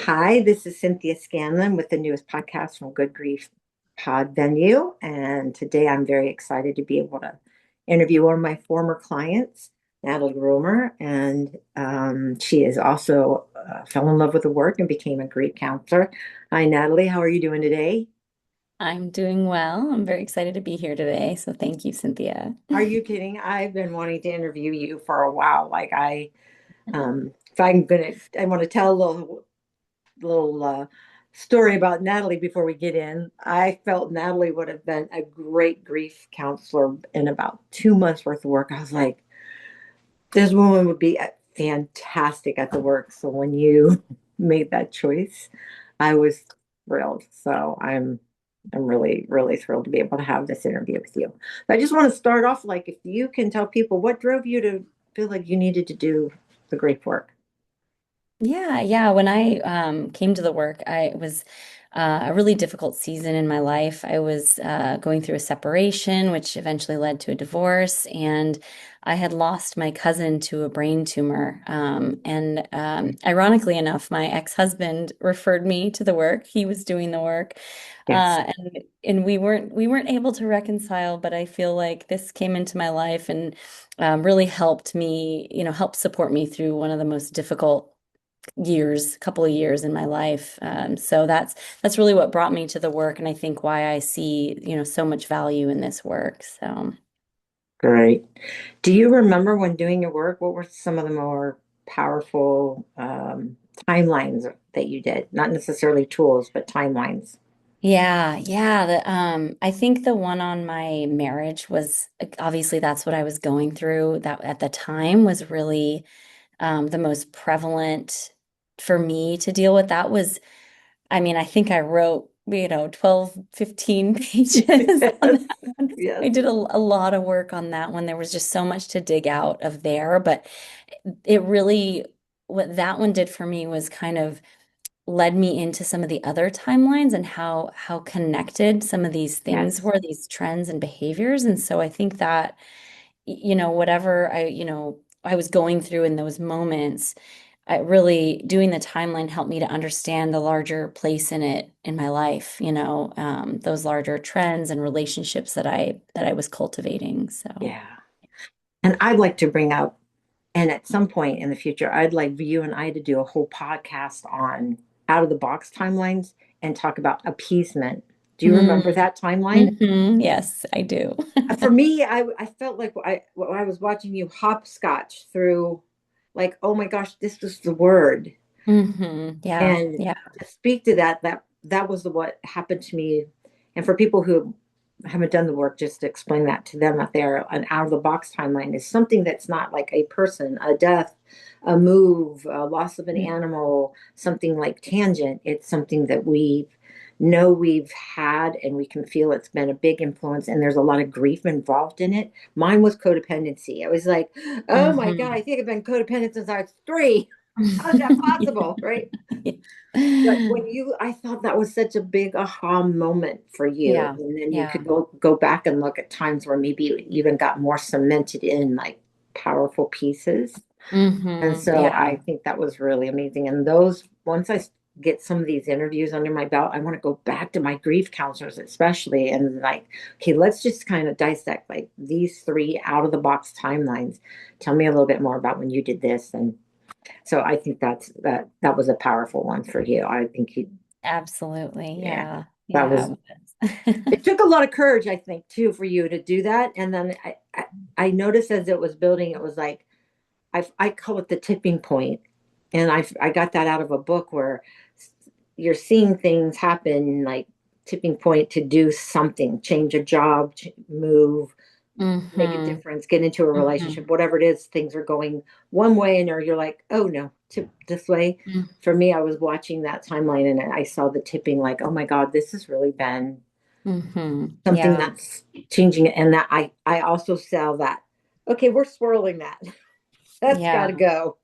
Hi, this is Cynthia Scanlon with the newest podcast from Good Grief Pod Venue. And today I'm very excited to be able to interview one of my former clients, Natalie Romer. And she is also fell in love with the work and became a grief counselor. Hi, Natalie. How are you doing today? I'm doing well. I'm very excited to be here today. So thank you, Cynthia. Are you kidding? I've been wanting to interview you for a while. If I'm gonna, I want to tell a little story about Natalie before we get in. I felt Natalie would have been a great grief counselor in about 2 months worth of work. I was like, this woman would be fantastic at the work. So when you made that choice, I was thrilled. I'm really, really thrilled to be able to have this interview with you. I just want to start off like if you can tell people what drove you to feel like you needed to do the grief work. Yeah. When I came to the work, it was a really difficult season in my life. I was going through a separation, which eventually led to a divorce, and I had lost my cousin to a brain tumor. Ironically enough, my ex-husband referred me to the work. He was doing the work, Yes. and we weren't able to reconcile. But I feel like this came into my life and really helped me, help support me through one of the most difficult couple of years in my life. So that's really what brought me to the work, and I think why I see, so much value in this work. So Great. Do you remember when doing your work, what were some of the more powerful timelines that you did? Not necessarily tools, but timelines. yeah. I think the one on my marriage was obviously that's what I was going through. That at the time was really the most prevalent for me to deal with. That was I mean, I think I wrote, 12, 15 pages on Yes. that one. Yes. I did a lot of work on that one. There was just so much to dig out of there, but it really, what that one did for me was kind of led me into some of the other timelines and how connected some of these things Yes. were, these trends and behaviors. And so I think that, whatever I was going through in those moments, I really doing the timeline helped me to understand the larger place in it in my life, those larger trends and relationships that I was cultivating. So, Yeah. And I'd like to bring up, and at some point in the future, I'd like you and I to do a whole podcast on out of the box timelines and talk about appeasement. Do you remember mm, that timeline? yes, I do. For me, I felt like when I was watching you hopscotch through, like, oh my gosh, this was the word. Yeah, And yeah. to speak to that was what happened to me. And for people who haven't done the work, just to explain that to them out there, an out of the box timeline is something that's not like a person, a death, a move, a loss of an animal, something like tangent. It's something that we know we've had and we can feel it's been a big influence and there's a lot of grief involved in it. Mine was codependency. I was like, oh my God, I Mhm. think I've been codependent since I was 3. How is that possible? Right. But when I thought that was such a big aha moment for you. Yeah, And then you yeah. could go back and look at times where maybe you even got more cemented in like powerful pieces. And so Yeah. I think that was really amazing. And once I get some of these interviews under my belt, I want to go back to my grief counselors, especially, and like, okay, let's just kind of dissect like these three out of the box timelines. Tell me a little bit more about when you did this. And so I think that was a powerful one for you. I think you, Absolutely. yeah, Yeah. that Yeah, was. it was. It took a lot of courage, I think, too, for you to do that. And then I noticed as it was building, it was like I call it the tipping point, and I got that out of a book where you're seeing things happen like tipping point to do something, change a job, move, make a hmm difference, get into a hmm relationship, whatever it is, things are going one way and or you're like, oh no, tip this way. For me, I was watching that timeline and I saw the tipping like, oh my God, this has really been something Yeah. that's changing it. And that I also sell that. Okay, we're swirling that. That's Yeah. gotta go.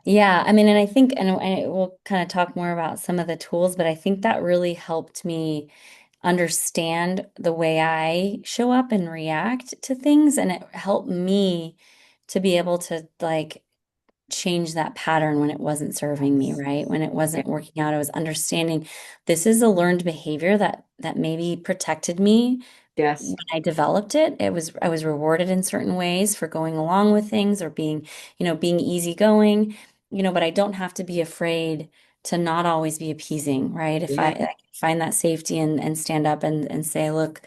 Yeah, I mean, and I think, and we'll kind of talk more about some of the tools, but I think that really helped me understand the way I show up and react to things. And it helped me to be able to like change that pattern when it wasn't serving me, right? When it wasn't working out, I was understanding this is a learned behavior that maybe protected me Yes. when I developed it. I was rewarded in certain ways for going along with things or being, being easygoing, but I don't have to be afraid to not always be appeasing, right? If Yeah. I find that safety and stand up and say, look,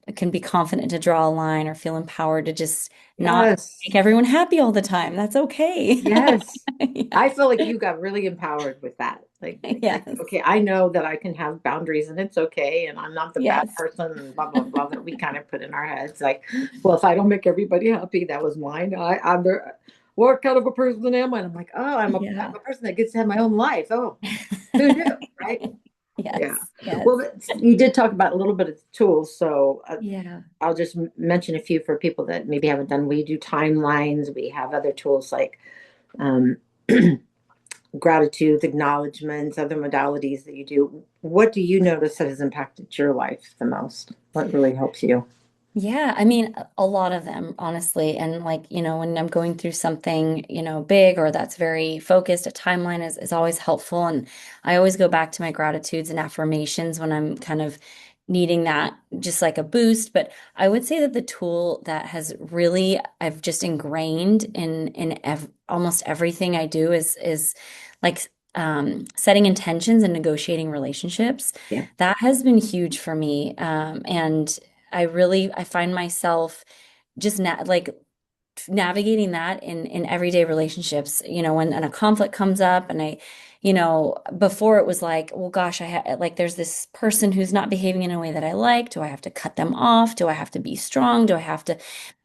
I can be confident to draw a line or feel empowered to just not Yes. make everyone happy all the time. That's okay. Yes. Yeah. I feel like you got really empowered with that. Like, Yes. okay, I know that I can have boundaries and it's okay, and I'm not the bad Yes. person, and blah blah blah that we kind of put in our heads. Like, well, if I don't make everybody happy, that was mine. I'm the what kind of a person am I? And I'm like, oh, I'm Yeah. a person that gets to have my own life. Oh, who knew, right? Yeah. Yes. Yes. Well, you did talk about a little bit of tools, so Yeah. I'll just mention a few for people that maybe haven't done. We do timelines. We have other tools like um, gratitude, acknowledgments, other modalities that you do. What do you notice that has impacted your life the most? What really helps you? Yeah, I mean, a lot of them, honestly. And like, when I'm going through something, big or that's very focused, a timeline is always helpful. And I always go back to my gratitudes and affirmations when I'm kind of needing that, just like a boost. But I would say that the tool that has really, I've just ingrained in almost everything I do is like setting intentions and negotiating relationships. Yeah. That has been huge for me. And I find myself just like navigating that in everyday relationships, when a conflict comes up and before it was like, well, gosh, like there's this person who's not behaving in a way that I like. Do I have to cut them off? Do I have to be strong? Do I have to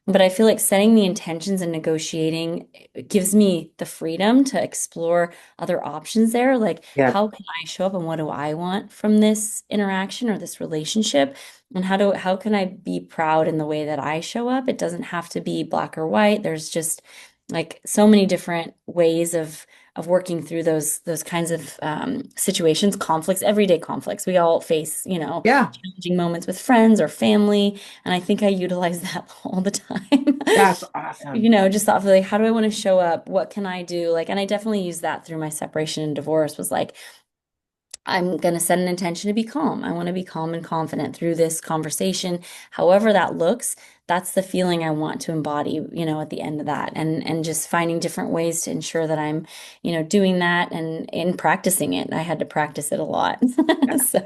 but I feel like setting the intentions and negotiating gives me the freedom to explore other options there. Like, Yeah. how can I show up and what do I want from this interaction or this relationship? And how can I be proud in the way that I show up? It doesn't have to be black or white. There's just like so many different ways of working through those kinds of situations, conflicts, everyday conflicts. We all face, Yeah. challenging moments with friends or family. And I think I utilize that all the time. That's awesome. Just thought like, how do I want to show up? What can I do? Like, and I definitely used that through my separation and divorce was like, I'm going to set an intention to be calm. I want to be calm and confident through this conversation. However that looks, that's the feeling I want to embody, at the end of that. And just finding different ways to ensure that I'm, doing that and in practicing it. I had to practice it a lot. So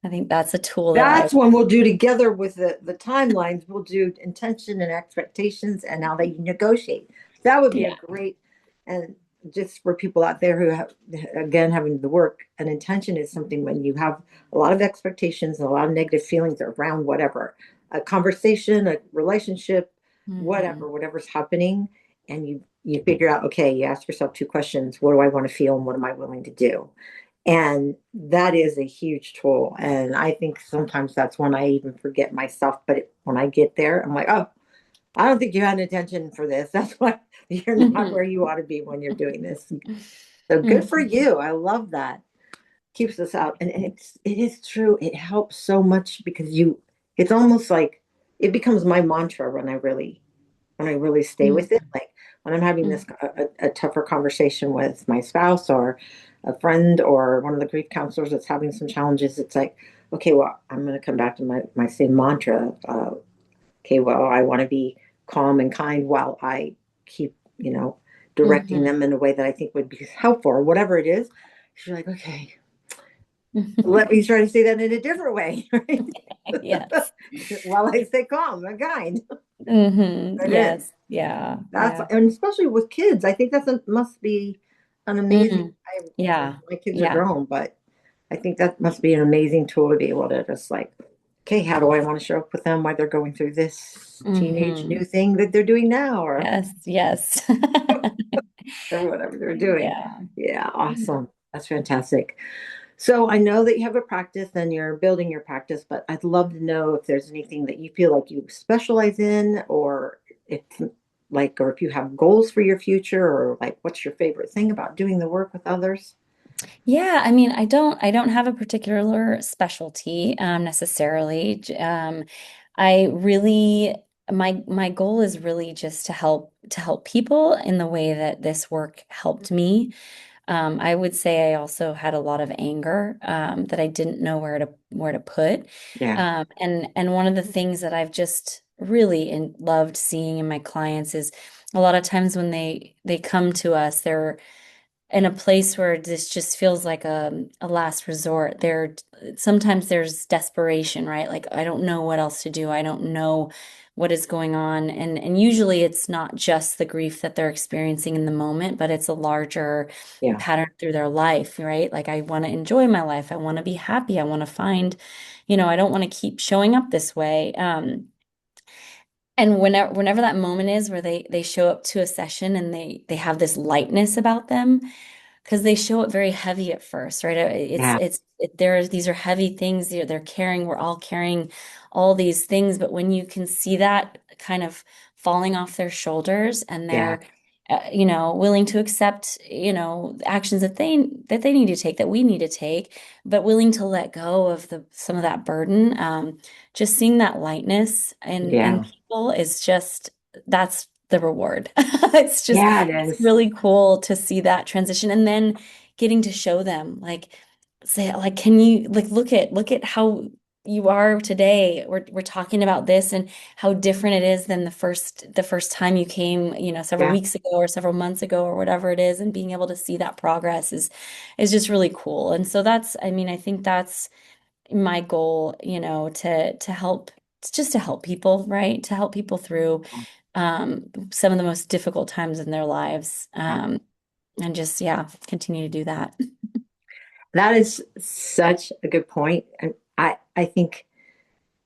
I think that's a tool that I That's one we'll do together with the timelines. We'll do intention and expectations and how they negotiate. That would be a yeah. great, and just for people out there who have, again, having the work, an intention is something when you have a lot of expectations and a lot of negative feelings around whatever, a conversation, a relationship, Hmm. whatever's happening. And you figure out, okay, you ask yourself two questions. What do I want to feel and what am I willing to do? And that is a huge tool. And I think sometimes that's when I even forget myself. But when I get there, I'm like, oh, I don't think you had an intention for this. That's why you're not Hmm. where you ought to be when you're doing this. So good for Hmm. you. I love that. Keeps us out. And it is true. It helps so much because it's almost like it becomes my mantra when I really stay with it. Like when I'm having this a tougher conversation with my spouse or a friend or one of the grief counselors that's having some challenges, it's like, okay, well, I'm going to come back to my same mantra. Okay, well, I want to be calm and kind while I keep, directing Hmm. them in a way that I think would be helpful or whatever it is. She's like, okay, let Hmm. me try to say that in a different way, right? Yes. While I stay calm and kind. It is. Yes. Yeah. That's Yeah. and especially with kids, I think must be an amazing. Mm. Yeah. My kids are Yeah. grown, but I think that must be an amazing tool to be able to just like, okay, how do I want to show up with them while they're going through this teenage Hmm. new thing that they're doing now, Yes. Yes. or whatever they're doing. Yeah. Yeah, awesome. That's fantastic. So I know that you have a practice and you're building your practice, but I'd love to know if there's anything that you feel like you specialize in, or if or if you have goals for your future, or like what's your favorite thing about doing the work with others? Yeah, I mean, I don't have a particular specialty necessarily. I really my goal is really just to help people in the way that this work helped me. I would say I also had a lot of anger that I didn't know where to put. Yeah, And one of the things that I've just really loved seeing in my clients is a lot of times when they come to us, they're in a place where this just feels like a last resort. There sometimes there's desperation, right? Like I don't know what else to do. I don't know what is going on. And usually it's not just the grief that they're experiencing in the moment, but it's a larger yeah, pattern through their life, right? Like I want to enjoy my life. I want to be happy. I want to find, I don't want to keep showing up this way. And whenever that moment is where they show up to a session and they have this lightness about them, because they show it very heavy at first, right? yeah, These are heavy things they're carrying. We're all carrying all these things, but when you can see that kind of falling off their shoulders and yeah, they're willing to accept, actions that they need to take, that we need to take, but willing to let go of the some of that burden. Just seeing that lightness in yeah, people is just that's the reward. It's just yeah, it it's is. really cool to see that transition and then getting to show them like say like can you like look at how you are today. We're talking about this and how different it is than the first time you came, several Yeah. weeks ago or several months ago or whatever it is, and being able to see that progress is just really cool. And so I mean, I think that's my goal, to help just to help people, right? To help people through some of the most difficult times in their lives. And just, yeah, continue to do that. That is such a good point. And I think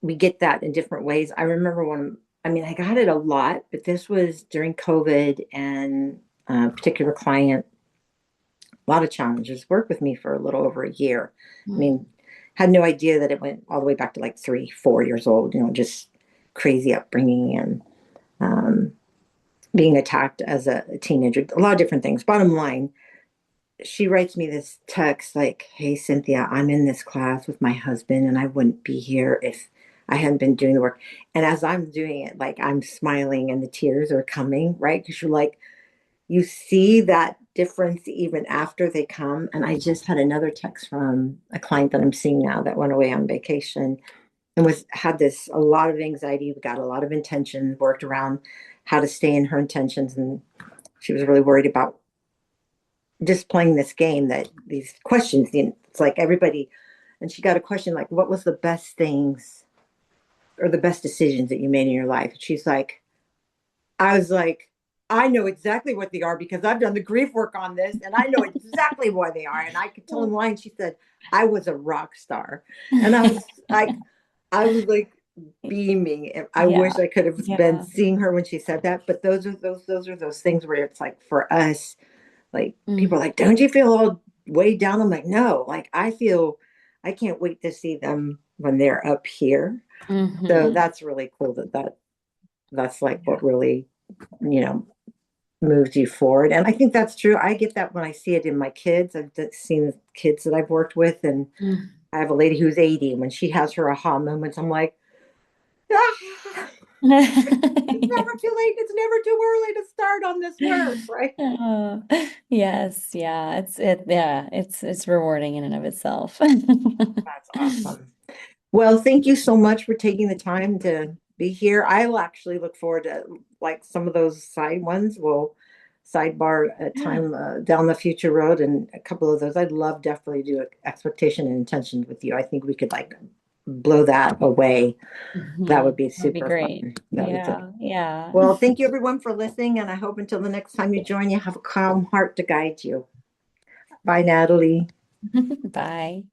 we get that in different ways. I remember when, I mean, I got it a lot, but this was during COVID and a particular client, a lot of challenges, worked with me for a little over a year. I Mm, mean, had no idea that it went all the way back to like 3, 4 years old, just crazy upbringing and um, being attacked as a teenager, a lot of different things. Bottom line, she writes me this text like, "Hey, Cynthia, I'm in this class with my husband, and I wouldn't be here if I hadn't been doing the work." And as I'm doing it, like I'm smiling and the tears are coming, right? Because you're like, you see that difference even after they come. And I just had another text from a client that I'm seeing now that went away on vacation and was had this a lot of anxiety, got a lot of intention, worked around how to stay in her intentions, and she was really worried about just playing this game that these questions, it's like everybody, and she got a question like, what was the best things or the best decisions that you made in your life? She's like, I was like, I know exactly what they are because I've done the grief work on this and I know exactly why they are. And I could tell them why. And she said, I was a rock star. And I was like beaming. I yeah, wish I could have been yeah. seeing her when she said that. But those are those things where it's like for us, like people are Mm, like, don't you feel all weighed down? I'm like, no, like I can't wait to see them when they're up here. So hmm that's really cool that's like what really, you know, moves you forward. And I think that's true. I get that when I see it in my kids. I've seen kids that I've worked with, and mm. I have a lady who's 80. When she has her aha moments, I'm like, ah, it's never too late. It's never too early to start on this work, right? Oh, yes, yeah, it's rewarding in and of itself. That's awesome. Well, thank you so much for taking the time to be here. I'll actually look forward to like some of those side ones. We'll sidebar a Yeah. time down the future road and a couple of those. I'd love definitely to do expectation and intention with you. I think we could like blow that away. That would be That'd be super great. fun. That would be good. Yeah, yeah. Well, thank you everyone for listening. And I hope until the next time you join, you have a calm heart to guide you. Bye, Natalie. Bye.